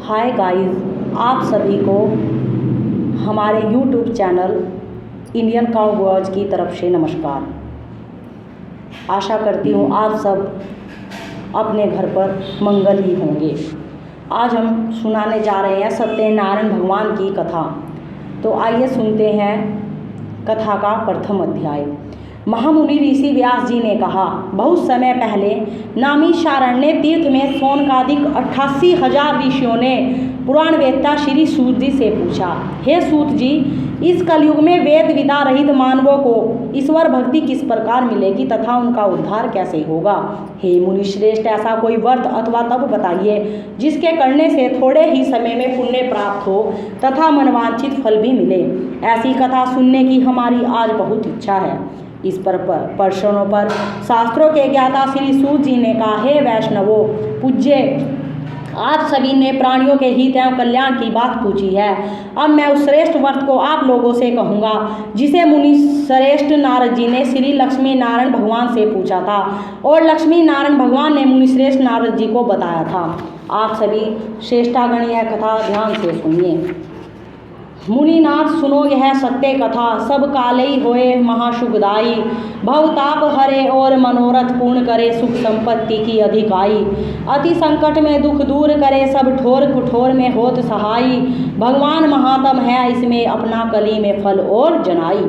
Hi guys, आप सभी को हमारे यूट्यूब चैनल इंडियन काउबॉयज की तरफ से नमस्कार। आशा करती हूँ आप सब अपने घर पर मंगल ही होंगे। आज हम सुनाने जा रहे हैं सत्यनारायण भगवान की कथा। तो आइए सुनते हैं कथा का प्रथम अध्याय। महामुनि ऋषि व्यास जी ने कहा, बहुत समय पहले नामीशारण्य तीर्थ में सौनकादिक 88,000 ऋषियों ने पुराण वेदता श्री सूत जी से पूछा, हे सूत जी, इस कलयुग में वेद विदा रहित मानवों को ईश्वर भक्ति किस प्रकार मिलेगी तथा उनका उद्धार कैसे होगा। हे मुनि श्रेष्ठ, ऐसा कोई व्रत अथवा तप बताइए जिसके करने से थोड़े ही समय में पुण्य प्राप्त हो तथा मनवांछित फल भी मिले। ऐसी कथा सुनने की हमारी आज बहुत इच्छा है। इस प्रश्नों पर शास्त्रों के ज्ञाता श्री सूत जी ने कहा, हे वैष्णवों पूज्य, आप सभी ने प्राणियों के हित एवं कल्याण की बात पूछी है। अब मैं उस श्रेष्ठ व्रत को आप लोगों से कहूँगा जिसे मुनि श्रेष्ठ नारद जी ने श्री लक्ष्मी नारायण भगवान से पूछा था और लक्ष्मी नारायण भगवान ने मुनि श्रेष्ठ नारद जी को बताया था। आप सभी श्रेष्ठागण यह कथा ध्यान से सुनिए। मुनिनाथ सुनो यह सत्य कथा, सब कालई होए महासुखदाई, भवताप हरे और मनोरथ पूर्ण करे, सुख संपत्ति की अधिकाई, अति संकट में दुख दूर करे, सब ठोर कुठोर में होत सहाई, भगवान महात्म है इसमें अपना कली में फल और जनाई।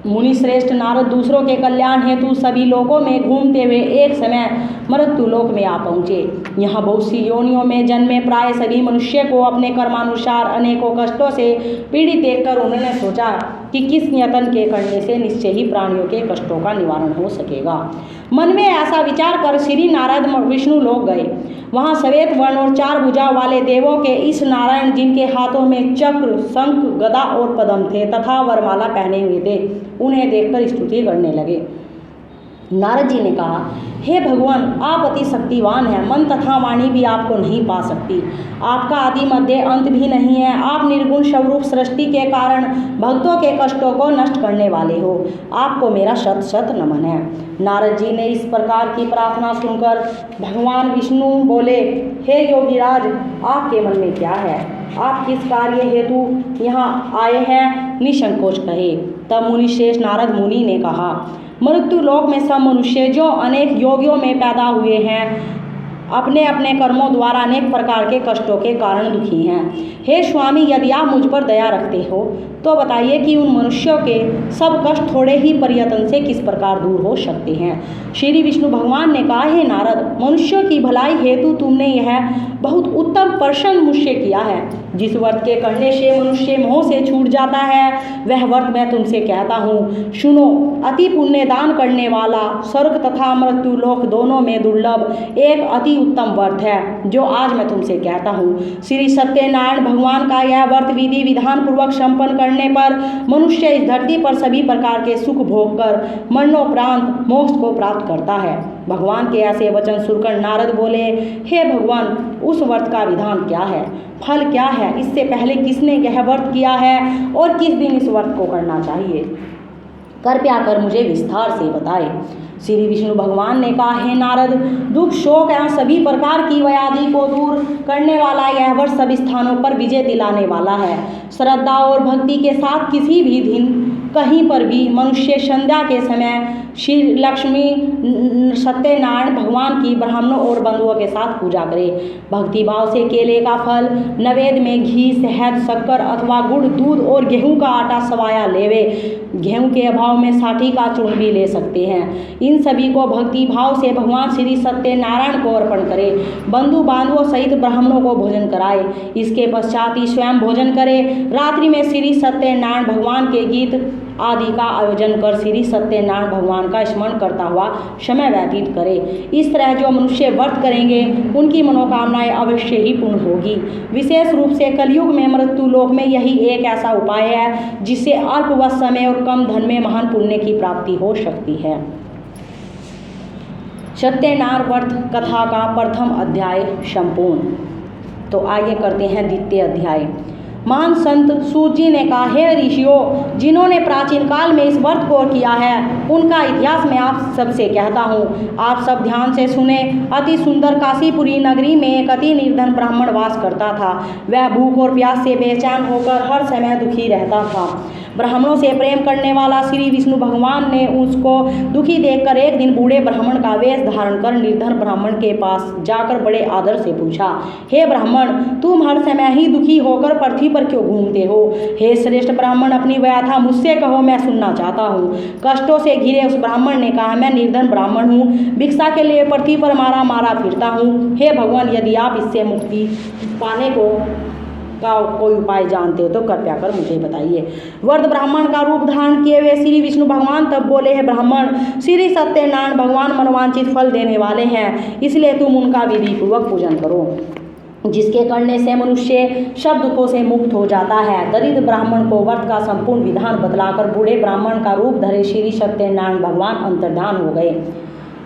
मुनि श्रेष्ठ नारद दूसरों के कल्याण हेतु सभी लोकों में घूमते हुए एक समय मृत्यु लोक में आ पहुँचे। यहाँ बहुत सी योनियों में जन्मे प्राय सभी मनुष्य को अपने कर्मानुसार अनेकों कष्टों से पीड़ित देखकर उन्होंने सोचा कि किस यत्न के करने से निश्चय ही प्राणियों के कष्टों का निवारण हो सकेगा। मन में ऐसा विचार कर श्री नारद विष्णु लोक गए। वहाँ श्वेत वर्ण और 4 भुजा वाले देवों के इस नारायण, जिनके हाथों में चक्र, शंख, गदा और पद्म थे तथा वरमाला पहने हुए थे, उन्हें देखकर स्तुति करने लगे। नारद जी ने कहा, हे भगवान, आप अति शक्तिवान हैं, मन तथा वाणी भी आपको नहीं पा सकती। आपका आदि मध्य अंत भी नहीं है। आप निर्गुण स्वरूप सृष्टि के कारण भक्तों के कष्टों को नष्ट करने वाले हो। आपको मेरा शत शत नमन है। नारद जी ने इस प्रकार की प्रार्थना सुनकर भगवान विष्णु बोले, हे योगीराज, आपके मन में क्या है? आप किस कार्य हेतु यहाँ आए हैं? निसंकोच कहे। तब मुनि श्रेष्ठ नारद मुनि ने कहा, मृत्यु लोक में सब मनुष्य जो अनेक योगियों में पैदा हुए हैं, अपने अपने कर्मों द्वारा अनेक प्रकार के कष्टों के कारण दुखी हैं। हे स्वामी, यदि आप मुझ पर दया रखते हो तो बताइए कि उन मनुष्यों के सब कष्ट थोड़े ही प्रयत्न से किस प्रकार दूर हो सकते हैं। श्री विष्णु भगवान ने कहा, हे नारद, मनुष्यों की भलाई हेतु तुमने यह बहुत उत्तम प्रश्न मुझसे किया है। जिस व्रत के करने से मनुष्य मोह से छूट जाता है वह व्रत मैं तुमसे कहता हूँ, सुनो। अति पुण्य दान करने वाला, स्वर्ग तथा मृत्यु लोक दोनों में दुर्लभ एक अति उत्तम व्रत है जो आज मैं तुमसे कहता हूँ। श्री सत्यनारायण भगवान का यह व्रत विधि विधान पूर्वक संपन्न करने पर मनुष्य इस धरती पर सभी प्रकार के सुख भोग कर मरणोपरांत मोक्ष को प्राप्त करता है। भगवान के ऐसे वचन सुनकर नारद बोले, हे भगवान, उस व्रत का विधान क्या है, फल क्या है, इससे पहले किसने यह व्रत किया है और किस दिन इस व्रत को करना चाहिए, कृपया कर मुझे विस्तार से बताए। श्री विष्णु भगवान ने कहा, हे नारद, दुख, शोक एवं सभी प्रकार की व्याधि को दूर करने वाला यह व्रत सब स्थानों पर विजय दिलाने वाला है। श्रद्धा और भक्ति के साथ किसी भी दिन कहीं पर भी मनुष्य संध्या के समय श्री लक्ष्मी सत्यनारायण भगवान की ब्राह्मणों और बंधुओं के साथ पूजा करे। भक्ति भाव से केले का फल, नैवेद्य में घी, शहद, शक्कर अथवा गुड़, दूध और गेहूं का आटा सवाया लेवे। गेहूं के अभाव में साठी का चूर्ण भी ले सकते हैं। इन सभी को भक्ति भाव से भगवान श्री सत्यनारायण को अर्पण करे। बंधु बांधवों सहित ब्राह्मणों को भोजन कराए। इसके पश्चात ही स्वयं भोजन करे। रात्रि में श्री सत्यनारायण भगवान के गीत आदि का आयोजन कर श्री सत्यनारायण भगवान का स्मरण करता हुआ समय व्यतीत करे। इस तरह जो मनुष्य व्रत करेंगे उनकी मनोकामनाएं अवश्य ही पूर्ण होगी। विशेष रूप से कलयुग में मृत्यु लोक में यही एक ऐसा उपाय है जिससे अल्प समय और कम धन में महान पुण्य की प्राप्ति हो सकती है। सत्यनारायण व्रत कथा का प्रथम अध्याय संपूर्ण। तो आगे करते हैं द्वितीय अध्याय। महान संत सूत जी ने कहा, हे ऋषियों, जिन्होंने प्राचीन काल में इस व्रत को किया है उनका इतिहास मैं आप सबसे कहता हूँ। आप सब ध्यान से सुने। अति सुंदर काशीपुरी नगरी में एक अति निर्धन ब्राह्मण वास करता था। वह भूख और प्यास से बेचैन होकर हर समय दुखी रहता था। ब्राह्मणों से प्रेम करने वाला श्री विष्णु भगवान ने उसको दुखी देखकर एक दिन बूढ़े ब्राह्मण का वेश धारण कर निर्धन ब्राह्मण के पास जाकर बड़े आदर से पूछा, हे ब्राह्मण, तुम हर समय ही दुखी होकर पृथ्वी पर क्यों घूमते हो? हे श्रेष्ठ ब्राह्मण, अपनी व्यथा मुझसे कहो, मैं सुनना चाहता हूँ। कष्टों से घिरे उस ब्राह्मण ने कहा, मैं निर्धन ब्राह्मण हूँ, भिक्षा के लिए पृथ्वी पर मारा मारा फिरता हूँ। हे भगवान, यदि आप इससे मुक्ति पाने का कोई उपाय जानते हो तो कृपया कर मुझे बताइए। वर्ध ब्राह्मण का रूप धारण किए हुए श्री विष्णु भगवान तब बोले, है ब्राह्मण, श्री सत्यनारायण भगवान मनवांछित फल देने वाले हैं, इसलिए तुम उनका विधि पूर्वक पूजन करो, जिसके करने से मनुष्य सब दुखों से मुक्त हो जाता है। दरिद्र ब्राह्मण को व्रत का संपूर्ण विधान बतलाकर बूढ़े ब्राह्मण का रूप धरे श्री सत्यनारायण भगवान अंतर्धान हो गए।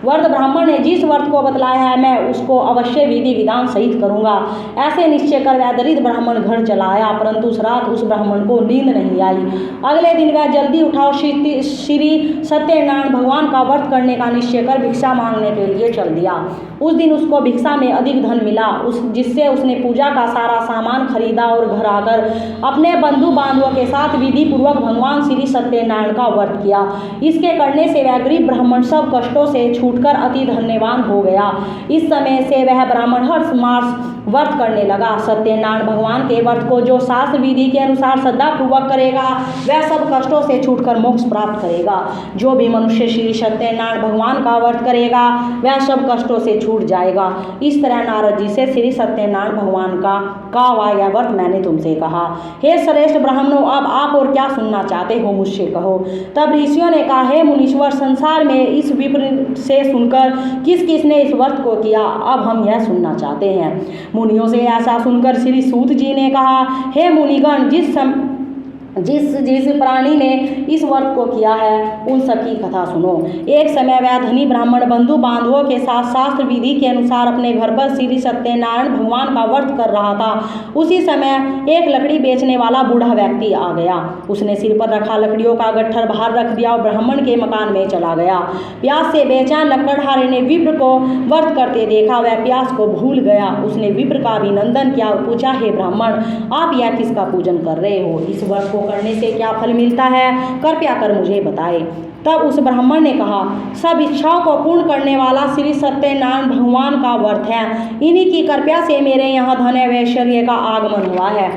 वर्ध ब्राह्मण ने जिस व्रत को बतलाया है मैं उसको अवश्य विधि विधान सहित करूंगा। ऐसे निश्चय कर वह दरिद्र ब्राह्मण घर चला आया, परंतु उस रात उस ब्राह्मण को नींद नहीं आई। अगले दिन वह जल्दी उठा और श्री सत्यनारायण भगवान का व्रत करने का निश्चय कर भिक्षा मांगने के लिए चल दिया। उस दिन उसको भिक्षा में अधिक धन मिला, जिससे उसने पूजा का सारा सामान खरीदा और घर आकर अपने बंधु बांधवों के साथ विधि पूर्वक भगवान श्री सत्यनारायण का व्रत किया। इसके करने से वह गरीब ब्राह्मण सब कष्टों से छूटकर अति धन्यवान हो गया। इस समय से वह ब्राह्मण हर मास व्रत करने लगा। सत्यनारायण भगवान के व्रत को जो शास्त्र विधि के अनुसार श्रद्धा पूर्वक करेगा वह सब कष्टों से छूटकर मोक्ष प्राप्त करेगा। जो भी मनुष्य श्री सत्यनारायण भगवान का व्रत करेगा वह सब कष्टों से छूट जाएगा। इस तरह नारद जी से श्री सत्यनारायण भगवान का यह व्रत मैंने तुमसे कहा। हे श्रेष्ठ ब्राह्मणों, अब आप और क्या सुनना चाहते हो मुझसे कहो। तब ऋषियों ने कहा, हे मुनीश्वर, संसार में इस विप्र से सुनकर किस किस ने इस व्रत को किया, अब हम यह सुनना चाहते हैं। मुनियों से ऐसा सुनकर श्री सूत जी ने कहा, हे मुनिगण, जिस प्राणी ने इस व्रत को किया है उन सबकी कथा सुनो। एक समय वह धनी ब्राह्मण बंधु बांधवों के साथ शास्त्र विधि के अनुसार अपने घर पर श्री सत्यनारायण भगवान का व्रत कर रहा था। उसी समय एक लकड़ी बेचने वाला बूढ़ा व्यक्ति आ गया। उसने सिर पर रखा लकड़ियों का गट्ठर बाहर रख दिया और ब्राह्मण के मकान में चला गया। प्यास से बेचैन लकड़हारे ने विप्र को व्रत करते देखा। वह प्यास को भूल गया। उसने विप्र का अभिनंदन किया और पूछा, हे ब्राह्मण, आप यह किसका पूजन कर रहे हो? इस व्रत को करने से क्या फल मिलता है, कृपया कर मुझे बताए। तब उस ब्राह्मण ने कहा, सब इच्छाओं को पूर्ण करने वाला श्री सत्यनारायण भगवान का व्रत है। इन्हीं की कृपा से मेरे यहाँ धन एवं ऐश्वर्य का आगमन हुआ है।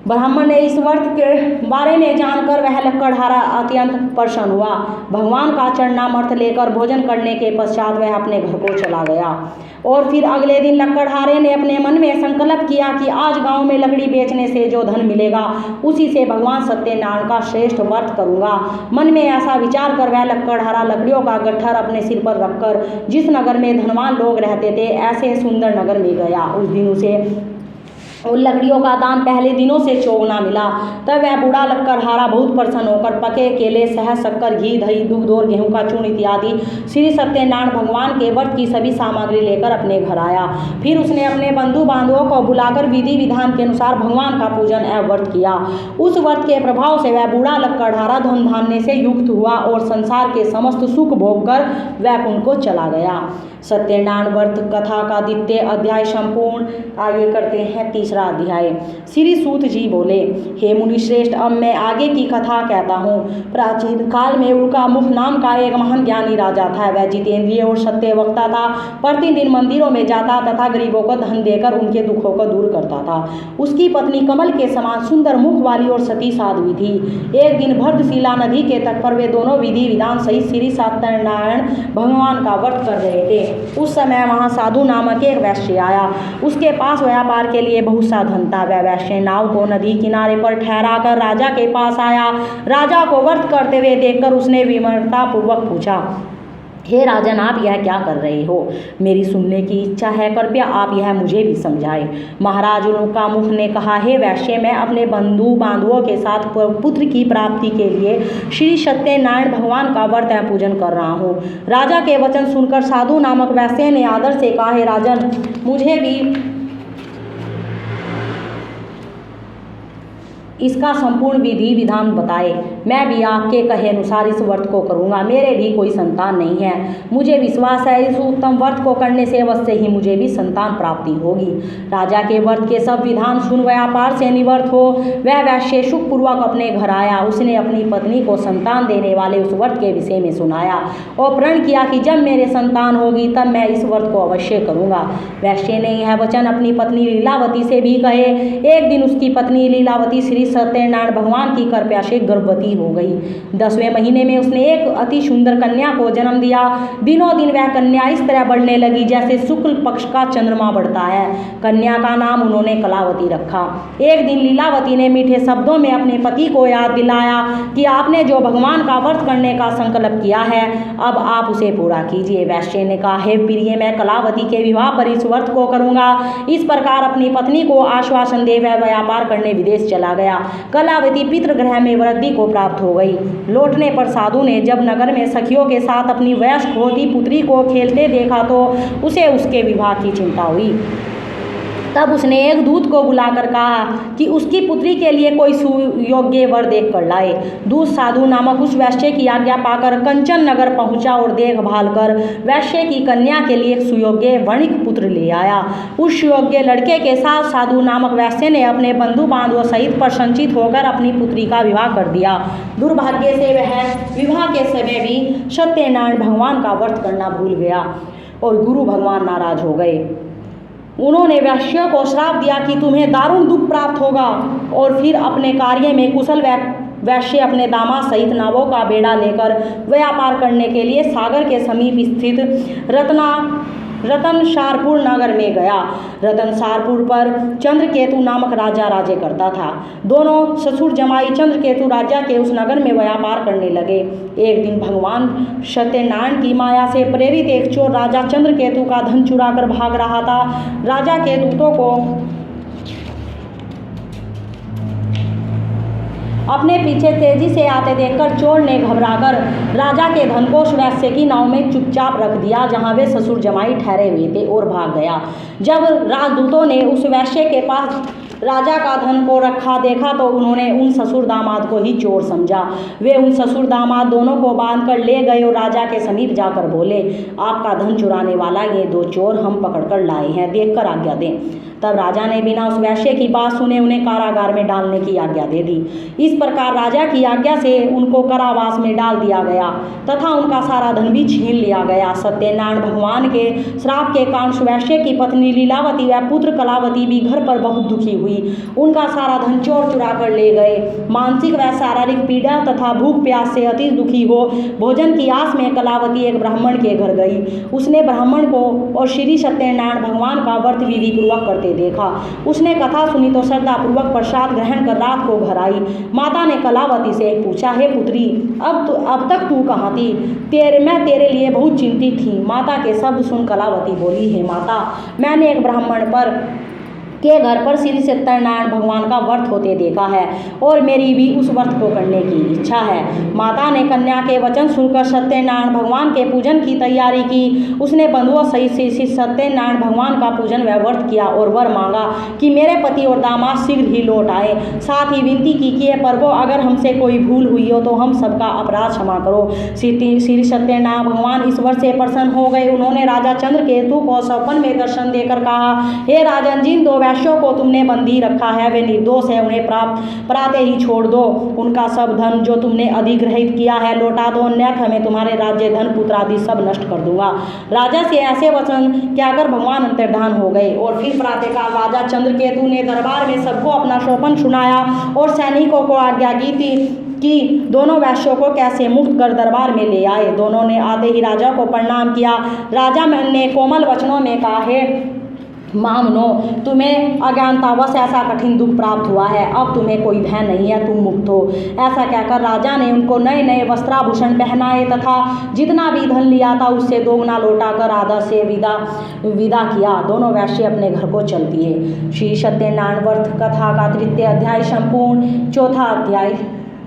ब्राह्मण ने इस व्रत के बारे में जानकर वह लकड़हारा अत्यंत प्रसन्न हुआ। भगवान का चरणामृत लेकर भोजन करने के पश्चात वह अपने घर को चला गया। और फिर अगले दिन लकड़हारे ने अपने मन में संकल्प किया कि आज गांव में लकड़ी बेचने से जो धन मिलेगा उसी से भगवान सत्यनारायण का श्रेष्ठ व्रत करूंगा। मन में ऐसा विचार कर वह लकड़हारा लकड़ियों का गट्ठर अपने सिर पर रखकर जिस नगर में धनवान लोग रहते थे ऐसे सुंदर नगर में गया। उस दिन उसे उन लकड़ियों का दाम पहले दिनों से चौगुना मिला। तब वह बूढ़ा लकड़हारा बहुत प्रसन्न होकर पके केले, शहद, शक्कर, घी, दही, दूध और गेहूं का चूर्ण इत्यादि श्री सत्यनारायण भगवान के व्रत की सभी सामग्री लेकर अपने घर आया। फिर उसने अपने बंधु बांधवों को बुलाकर विधि विधान के अनुसार भगवान का पूजन एवं व्रत किया। उस व्रत के प्रभाव से वह बूढ़ा लकड़हारा धन धान्य से युक्त हुआ और संसार के समस्त सुख भोग कर वैकुंठ को चला गया। सत्यनारायण व्रत कथा का द्वितीय अध्याय संपूर्ण। आगे करते हैं तीसरा अध्याय। श्री सूत जी बोले, हे मुनि श्रेष्ठ, अब मैं आगे की कथा कहता हूँ। प्राचीन काल में उल्कामुख नाम का एक महान ज्ञानी राजा था। वह जितेंद्रिय और सत्य वक्ता था। प्रतिदिन मंदिरों में जाता तथा गरीबों को धन देकर उनके दुखों को दूर करता था। उसकी पत्नी कमल के समान सुंदर मुख वाली और सती साध्वी थी। एक दिन भद्रशिला नदी के तट पर वे दोनों विधि विधान सहित श्री सत्यनारायण भगवान का व्रत कर रहे थे। उस समय वहां साधु नामक एक वैश्य आया। उसके पास व्यापार के लिए बहुत सा धन था। वह वैश्य नाव को नदी किनारे पर ठहरा कर राजा के पास आया। राजा को व्रत करते हुए देखकर उसने विनम्रता पूर्वक पूछा, हे राजन, आप यह क्या कर रहे हो? मेरी सुनने की इच्छा है, कृपया आप यह मुझे भी समझाएं। महाराज उल्कामुख ने कहा, हे वैश्य, मैं अपने बंधु बांधवों के साथ पुत्र की प्राप्ति के लिए श्री सत्यनारायण भगवान का व्रत एवं पूजन कर रहा हूँ। राजा के वचन सुनकर साधु नामक वैश्य ने आदर से कहा, हे राजन, इसका संपूर्ण विधि विधान बताए। मैं भी आपके कहे अनुसार इस व्रत को करूँगा। मेरे भी कोई संतान नहीं है। मुझे विश्वास है इस उत्तम व्रत को करने से अवश्य ही मुझे भी संतान प्राप्ति होगी। राजा के व्रत के सब विधान सुन व्यापार से निवृत्त हो वह वैश्य सुखपूर्वक अपने घर आया। उसने अपनी पत्नी को संतान देने वाले उस व्रत के विषय में सुनाया और प्रण किया कि जब मेरे संतान होगी तब मैं इस व्रत को अवश्य करूँगा। वैश्य ने यह वचन अपनी पत्नी लीलावती से भी कहे। एक दिन उसकी पत्नी लीलावती श्री सत्यनारायण भगवान की कृपा से गर्भवती हो गई। 10वें महीने में उसने एक अति सुंदर कन्या को जन्म दिया। दिनों दिन वह कन्या इस तरह बढ़ने लगी जैसे शुक्ल पक्ष का चंद्रमा बढ़ता है। कन्या का नाम उन्होंने कलावती रखा। एक दिन लीलावती ने मीठे शब्दों में अपने पति को याद दिलाया कि आपने जो भगवान का व्रत करने का संकल्प किया है अब आप उसे पूरा कीजिए। वैश्य ने कहा, हे प्रिय, मैं कलावती के विवाह पर इस व्रत को करूंगा। इस प्रकार अपनी पत्नी को आश्वासन दे वह व्यापार करने विदेश चला गया। कलावती पितृगृह में वृद्धि को प्राप्त हो गई। लौटने पर साधु ने जब नगर में सखियों के साथ अपनी वयस्क होती पुत्री को खेलते देखा तो उसे उसके विवाह की चिंता हुई। तब उसने एक दूत को बुलाकर कहा कि उसकी पुत्री के लिए कोई सुयोग्य वर देख कर लाए। दूत साधु नामक उस वैश्य की आज्ञा पाकर कंचन नगर पहुंचा और देखभाल कर वैश्य की कन्या के लिए एक सुयोग्य वणिक पुत्र ले आया। उस सुयोग्य लड़के के साथ साधु नामक वैश्य ने अपने बंधु बांधवों सहित प्रसन्नचित होकर अपनी पुत्री का विवाह कर दिया। दुर्भाग्य से वह विवाह के समय भी सत्यनारायण भगवान का व्रत करना भूल गया और गुरु भगवान नाराज हो गए। उन्होंने वैश्य को श्राप दिया कि तुम्हें दारुण दुख प्राप्त होगा और फिर अपने कार्य में कुशल वैश्य अपने दामाद सहित नावों का बेड़ा लेकर व्यापार करने के लिए सागर के समीप स्थित रतनसारपुर नगर में गया। रतनसारपुर पर चंद्रकेतु नामक राजा राज्य करता था। दोनों ससुर जमाई चंद्रकेतु राजा के उस नगर में व्यापार करने लगे। एक दिन भगवान सत्यनारायण की माया से प्रेरित एक चोर राजा चंद्रकेतु का धन चुराकर भाग रहा था। राजा के दूतों को अपने पीछे तेजी से आते देखकर चोर ने घबराकर राजा के धन को उस वैश्य की नाव में चुपचाप रख दिया जहां वे ससुर जमाई ठहरे हुए थे और भाग गया। जब राजदूतों ने उस वैश्य के पास राजा का धन को रखा देखा तो उन्होंने उन ससुर दामाद को ही चोर समझा। वे उन ससुर दामाद दोनों को बांध कर ले गए और राजा के समीप जाकर बोले, आपका धन चुराने वाला ये दो चोर हम पकड़ कर लाए हैं, देखकर आज्ञा दें। तब राजा ने बिना उस वैश्य की बात सुने उन्हें कारागार में डालने की आज्ञा दे दी। इस प्रकार राजा की आज्ञा से उनको कारावास में डाल दिया गया तथा उनका सारा धन भी छीन लिया गया। सत्यनारायण भगवान के श्राप के कारण वैश्य की पत्नी लीलावती व पुत्र कलावती भी घर पर बहुत दुखी हुई। उनका सारा धन चोर चुरा कर ले गए। मानसिक व शारीरिक पीड़ा तथा भूख प्यास से अति दुखी हो भोजन की आस में कलावती एक ब्राह्मण के घर गई। उसने ब्राह्मण को और श्री सत्यनारायण भगवान का व्रत विधि पूर्वक करते देखा। उसने कथा सुनी तो श्रद्धापूर्वक प्रसाद ग्रहण कर रात को घर आई। माता ने कलावती से पूछा, हे पुत्री, अब तक तू कहाँ थी? मैं तेरे लिए बहुत चिंतित थी। माता के शब्द सुन कलावती बोली, हे माता, मैंने एक ब्राह्मण के घर पर श्री सत्यनारायण भगवान का व्रत होते देखा है और मेरी भी उस व्रत को करने की इच्छा है। माता ने कन्या के वचन सुनकर सत्यनारायण भगवान के पूजन की तैयारी की। उसने बंधुओं सहित श्री सत्यनारायण भगवान का पूजन व व्रत किया और वर मांगा कि मेरे पति और दामाद शीघ्र ही लौट आए। साथ ही विनती की कि प्रभु, अगर हमसे कोई भूल हुई हो तो हम सबका अपराध क्षमा करो। श्री सत्यनारायण भगवान इस व्रत से प्रसन्न हो गए। उन्होंने राजा चंद्रकेतु को सपन में दर्शन देकर कहा, हे राजन, जिन दो वैश्यों को तुमने बंदी रखा है वे निर्दोष है, उन्हें प्रातः ही छोड़ दो। उनका सब धन जो तुमने अधिग्रहित किया है लौटा दो, अन्यथा मैं तुम्हारे राज्य, धन, पुत्र आदि सब नष्ट कर दूंगा। राजा से ऐसे वचन कहकर भगवान अंतर्धान हो गए। और फिर प्रातःकाल राजा चंद्रकेतु ने दरबार में सबको अपना शोभन सुनाया और सैनिकों को आज्ञा की थी कि दोनों वैश्यों को कैसे मुक्त कर दरबार में ले आए। दोनों ने आते ही राजा को प्रणाम किया। राजा ने कोमल वचनों में कहा, हे महामनो, तुम्हें अज्ञानतावश ऐसा कठिन दुख प्राप्त हुआ है, अब तुम्हें कोई भय नहीं है, तुम मुक्त हो। ऐसा कहकर राजा ने उनको नए नए वस्त्राभूषण पहनाए तथा जितना भी धन लिया था उससे दोगुना लौटाकर आदर से विदा किया। दोनों वैश्य अपने घर को चल दिए। श्री सत्यनारायण व्रत कथा का 3य अध्याय संपूर्ण। 4था अध्याय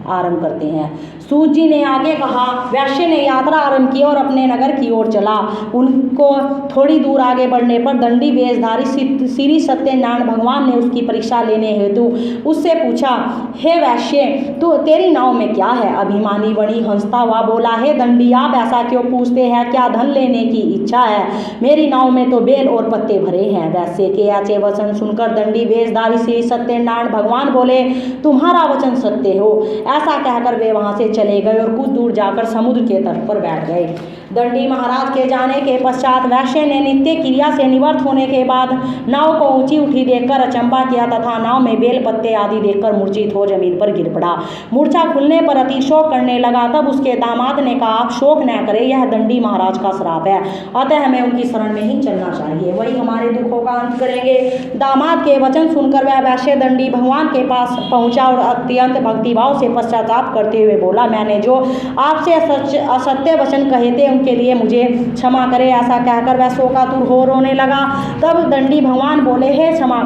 आरंभ करते हैं। सूत जी ने आगे कहा। वैश्य ने यात्रा आरंभ की और अपने नगर की ओर चला। उनको थोड़ी दूर आगे बढ़ने पर दंडी वेशधारी श्री सत्यनारायण भगवान ने उसकी परीक्षा लेने हेतु उससे पूछा, हे वैश्य, तो तेरी नाव में क्या है? अभिमानी वणी हंसता हुआ बोला, हे दंडी, आप ऐसा क्यों पूछते हैं? क्या धन लेने की इच्छा है? मेरी नाव में तो बेल और पत्ते भरे हैं। वैश्य के ऐसे वचन सुनकर दंडी वेशधारी श्री सत्यनारायण भगवान बोले, तुम्हारा वचन सत्य हो। ऐसा कहकर वे वहां से चले गए और कुछ दूर जाकर समुद्र के तट पर बैठ गए। दंडी महाराज के जाने के पश्चात वैश्य ने नित्य क्रिया से निवृत्त होने के बाद नाव को ऊंची उठी देखकर अचंबा किया तथा नाव में बेल पत्ते आदि देखकर मूर्छित हो जमीन पर गिर पड़ा। मूर्छा खुलने पर अति शोक करने लगा। तब उसके दामाद ने कहा, आप शोक न करें, यह दंडी महाराज का श्राप है, अतः हमें उनकी शरण में ही चलना चाहिए, वही हमारे दुखों का अंत करेंगे। दामाद के वचन सुनकर वह वैश्य दंडी भगवान के पास पहुंचा और अत्यंत भक्तिभाव से पश्चाताप करते हुए बोला, मैंने जो आपसे असत्य वचन कहे थे उनके लिए मुझे क्षमा करे। ऐसा कहकर वह शोकातुर हो रोने लगा। तब दंडी भगवान बोले, हे क्षमा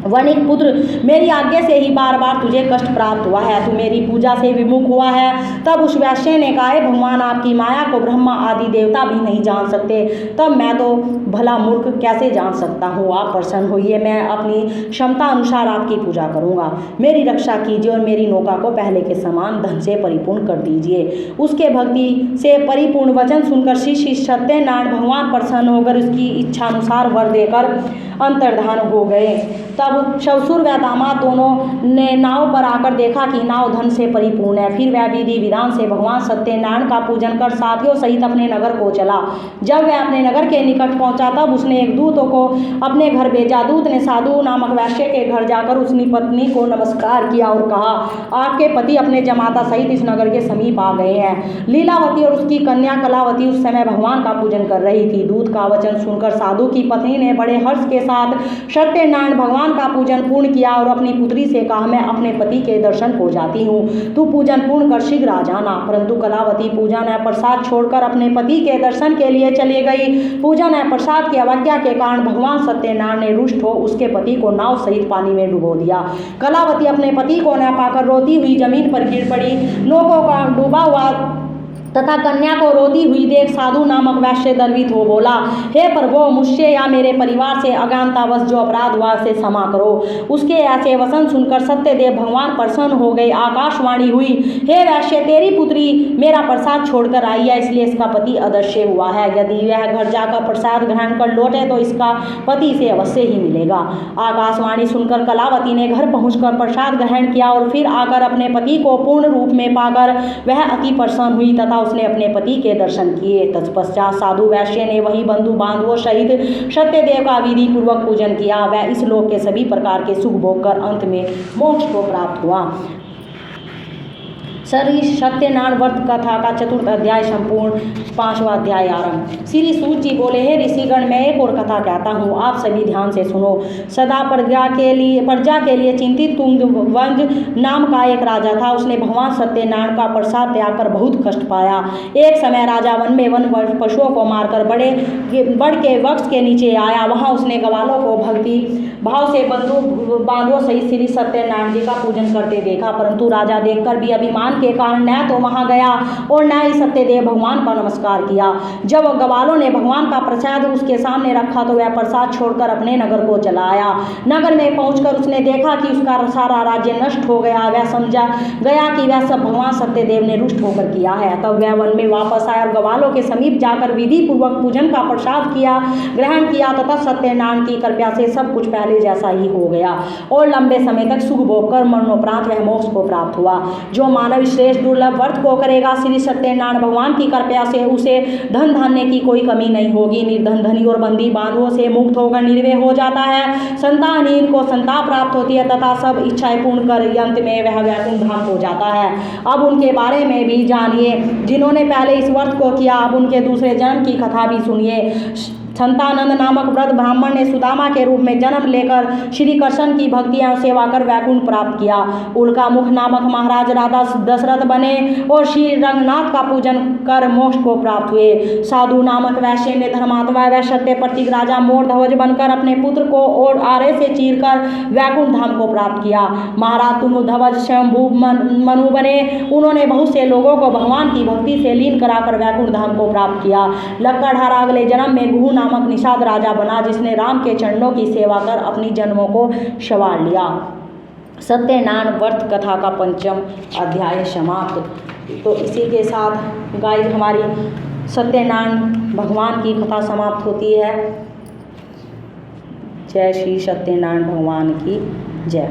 वणिक पुत्र, मेरी आज्ञा से ही बार बार तुझे कष्ट प्राप्त हुआ है, तू मेरी पूजा से विमुख हुआ है। तब उस वैश्य ने कहा, भगवान, आपकी माया को ब्रह्मा आदि देवता भी नहीं जान सकते, तब मैं तो भला मूर्ख कैसे जान सकता हूँ? आप प्रसन्न होइए, मैं अपनी क्षमता अनुसार आपकी पूजा करूँगा। मेरी रक्षा कीजिए और मेरी नौका को पहले के समान धन से परिपूर्ण कर दीजिए। उसके भक्ति से परिपूर्ण वचन सुनकर श्री सत्यनारायण भगवान प्रसन्न होकर उसकी इच्छा अनुसार वर देकर अंतर्धान हो गए। तब ससुर व दामाद दोनों ने नाव पर आकर देखा कि नाव धन से परिपूर्ण है। फिर वह विधि विधान से भगवान सत्यनारायण का पूजन कर साथियों सहित अपने नगर को चला। जब वह अपने नगर के निकट पहुंचा तब उसने एक दूत को अपने घर भेजा। दूत ने साधु नामक वैश्य के घर जाकर उसकी पत्नी को नमस्कार किया और कहा, आपके पति अपने जमाता सहित इस नगर के समीप आ गए हैं। लीलावती और उसकी कन्या कलावती उस समय भगवान का पूजन कर रही थी। दूत का वचन सुनकर साधु की पत्नी ने बड़े हर्ष के साथ सत्यनारायण भगवान का पूजन पूर्ण किया और अपनी पुत्री से कहा, मैं अपने पति के दर्शन को जाती हूँ, तू पूजन पूर्ण कर शीघ्र आ जाना। परंतु कलावती पूजन एवं प्रसाद छोड़कर अपने पति के दर्शन के लिए चली गई। पूजन एवं प्रसाद की अवज्ञा के कारण भगवान सत्यनारायण ने रुष्ट हो उसके पति को नाव सहित पानी में डुबो दिया। कलावती अपने पति को न पाकर रोती हुई जमीन पर गिर पड़ी। लोगों का डूबा हुआ तथा कन्या को रोती हुई देख साधु नामक वैश्य गर्वित हो बोला, हे प्रभु, मुझसे या मेरे परिवार से अज्ञानतावश जो अपराध हुआ से क्षमा करो। उसके ऐसे वचन सुनकर सत्यदेव भगवान प्रसन्न हो गए। आकाशवाणी हुई, हे वैश्य, तेरी पुत्री मेरा प्रसाद छोड़कर आई है, इसलिए इसका पति अदृश्य हुआ है। यदि वह घर जाकर प्रसाद ग्रहण कर लौटे तो इसका पति से अवश्य ही मिलेगा। आकाशवाणी सुनकर कलावती ने घर पहुंचकर प्रसाद ग्रहण किया और फिर आकर अपने पति को पूर्ण रूप में पाकर वह अति प्रसन्न हुई तथा उसने अपने पति के दर्शन किए। तत्पश्चात साधु वैश्य ने वही बंधु बांधवों सहित सत्यदेव का विधि पूर्वक पूजन किया। वह इस लोक के सभी प्रकार के सुख भोग कर अंत में मोक्ष को प्राप्त हुआ। श्री सत्यनारायण व्रत कथा का चतुर्थ अध्याय संपूर्ण। 5वां अध्याय आरंभ। श्री सूत जी बोले, हे ऋषिगण, मैं एक और कथा कहता हूँ, आप सभी ध्यान से सुनो। सदा प्रजा के लिए चिंतित तुंगवंज नाम का एक राजा था। उसने भगवान सत्यनारायण का प्रसाद त्याग कर बहुत कष्ट पाया। एक समय राजा वन में वन पशुओं को मारकर बड़ के वृक्ष के नीचे आया। वहाँ उसने ग्वालों को भक्ति भाव से बंधु बांधवों सहित श्री सत्यनारायण जी का पूजन करते देखा, परंतु राजा देखकर भी अभिमान के कारण न तो वहां गया और न ही सत्यदेव भगवान का नमस्कार किया। जब ग्वालों ने भगवान का प्रसाद उसके सामने रखा तो वह प्रसाद छोड़कर अपने नगर को चला आया। नगर में पहुंचकर उसने देखा कि उसका सारा राज्य नष्ट हो गया। वह समझा गया कि वह सब भगवान सत्यदेव ने रुष्ट होकर किया है। तब वह वन में वापस आया और ग्वालों के समीप जाकर विधि पूर्वक पूजन का प्रसाद किया ग्रहण किया तथा सत्यनारायण की कृपा से सब कुछ पहले जैसा ही हो गया और लंबे समय तक सुख भोग कर मरणोपरांत वह मोक्ष को प्राप्त हुआ। जो मानव श्रेष्ठ दुर्लभ व्रत को करेगा, श्री सत्यनारायण भगवान की कृपा से उसे धन धान्य की कोई कमी नहीं होगी। निर्धन धनी और बंदी बांधवों से मुक्त होकर निर्भय हो जाता है। संतानहीन को संतान प्राप्त होती है तथा सब इच्छाएं पूर्ण कर अंत में वह वैकुंठ धाम हो जाता है। अब उनके बारे में भी जानिए जिन्होंने पहले इस व्रत को किया। अब उनके दूसरे जन्म की कथा भी सुनिए। छंतानंद नामक वृद्ध ब्राह्मण ने सुदामा के रूप में जन्म लेकर श्री कृष्ण की भक्ति एवं सेवा कर वैकुंठ प्राप्त किया। उल्का मुख नामक महाराज राजा दशरथ बने और श्री रंगनाथ का पूजन कर मोक्ष को प्राप्त हुए। साधु नामक वैश्य ने धर्मात्मा व सत्य प्रतीक राजा मोरध्वज बनकर अपने पुत्र को और आरे से चीरकर वैकुंठ धाम को प्राप्त किया। महाराज तुंगध्वज स्वयंभू मनु बने। उन्होंने बहुत से लोगों को भगवान की भक्ति से लीन कराकर वैकुंठ धाम को प्राप्त किया। लक्कड़हारा अगले जन्म में गुहू नामक निषाद राजा बना, जिसने राम के चरणों की सेवा कर अपनी जन्मों को संवार लिया। सत्यनारायण व्रत कथा का पंचम अध्याय समाप्त। तो इसी के साथ गाइस हमारी सत्यनारायण भगवान की कथा समाप्त होती है। जय श्री सत्यनारायण भगवान की जय।